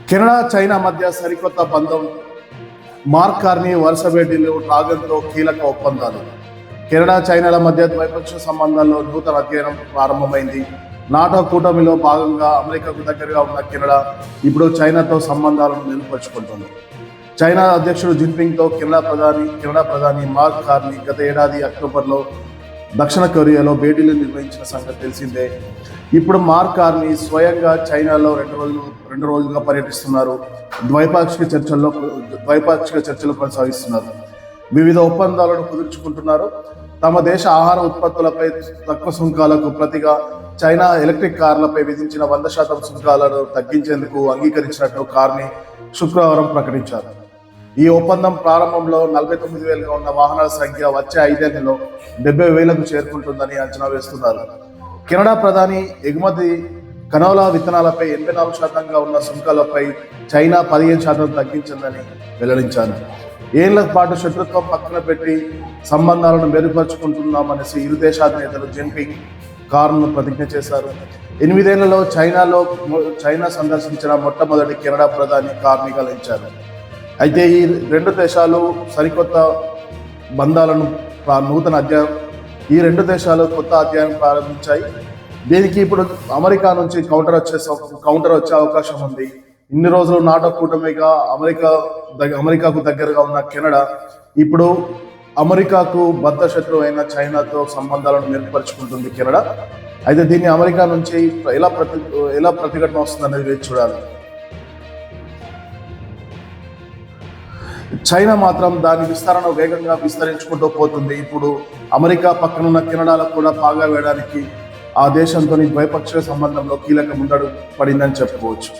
Canada China మధ్య సరికొత్త బంధం. మార్క్ కార్నీ వరుస భేటీలు, డ్రాగన్తో కీలక ఒప్పందాలు. కెనడా చైనాల మధ్య ద్వైపాక్షిక సంబంధాల్లో నూతన అధ్యయనం ప్రారంభమైంది. నాటో కూటమిలో భాగంగా అమెరికాకు దగ్గరగా ఉన్న కెనడా ఇప్పుడు చైనాతో సంబంధాలను మెరుగుపరుచుకుంటుంది. చైనా అధ్యక్షుడు జిన్పింగ్తో కెనడా ప్రధాని మార్క్ కార్నీ గత ఏడాది అక్టోబర్లో దక్షిణ కొరియాలో భేటీలు నిర్వహించిన సంగతి తెలిసిందే. ఇప్పుడు మార్క్ కార్నీ స్వయంగా చైనాలో రెండు రోజులుగా పర్యటిస్తున్నారు. ద్వైపాక్షిక చర్చలు కొనసాగిస్తున్నారు. వివిధ ఒప్పందాలను కుదుర్చుకుంటున్నారు. తమ దేశ ఆహార ఉత్పత్తులపై తక్కువ సుంకాలకు ప్రతిగా చైనా ఎలక్ట్రిక్ కార్లపై విధించిన 100% సుంకాలను తగ్గించేందుకు అంగీకరించినట్టు కార్నీ శుక్రవారం ప్రకటించారు. ఈ ఒప్పందం ప్రారంభంలో 49,000గా ఉన్న వాహనాల సంఖ్య వచ్చే 5 ఏళ్లలో 70,000కు చేరుకుంటుందని అంచనా వేస్తున్నారు. కెనడా ప్రధాని ఎగుమతి కనోలా విత్తనాలపై 84%గా ఉన్న సుంకాలపై చైనా 15% తగ్గించిందని వెల్లడించారు. ఏళ్ల పాటు శత్రుత్వం పక్కన పెట్టి సంబంధాలను మెరుగుపరుచుకుంటున్నామనేసి ఇరు దేశాధినేతలు జిన్పింగ్ కార్ను ప్రతిజ్ఞ చేశారు. 8 ఏళ్లలో చైనా సందర్శించిన మొట్టమొదటి కెనడా ప్రధాని కార్ని కలించారు. అయితే ఈ రెండు దేశాలు సరికొత్త బంధాలను ఈ రెండు దేశాలు కొత్త అధ్యాయం ప్రారంభించాయి. దీనికి ఇప్పుడు అమెరికా నుంచి కౌంటర్ వచ్చే అవకాశం ఉంది. ఇన్ని రోజులు నాటో కూటమిగా అమెరికాకు దగ్గరగా ఉన్న కెనడా ఇప్పుడు అమెరికాకు బద్ధ శత్రువు అయిన చైనాతో సంబంధాలను మెరుగుపరుచుకుంటుంది కెనడా. అయితే దీన్ని అమెరికా నుంచి ఎలా ప్రతిఘటన వస్తుందనేది వేచి చూడాలి. చైనా మాత్రం దాని విస్తరణ వేగంగా విస్తరించుకుంటూ పోతుంది. ఇప్పుడు అమెరికా పక్కనున్న కెనడాలో కూడా పాగా వేయడానికి ఆ దేశంతో ద్వైపాక్షిక సంబంధంలో కీలక ముందడుగు పడిందని చెప్పుకోవచ్చు.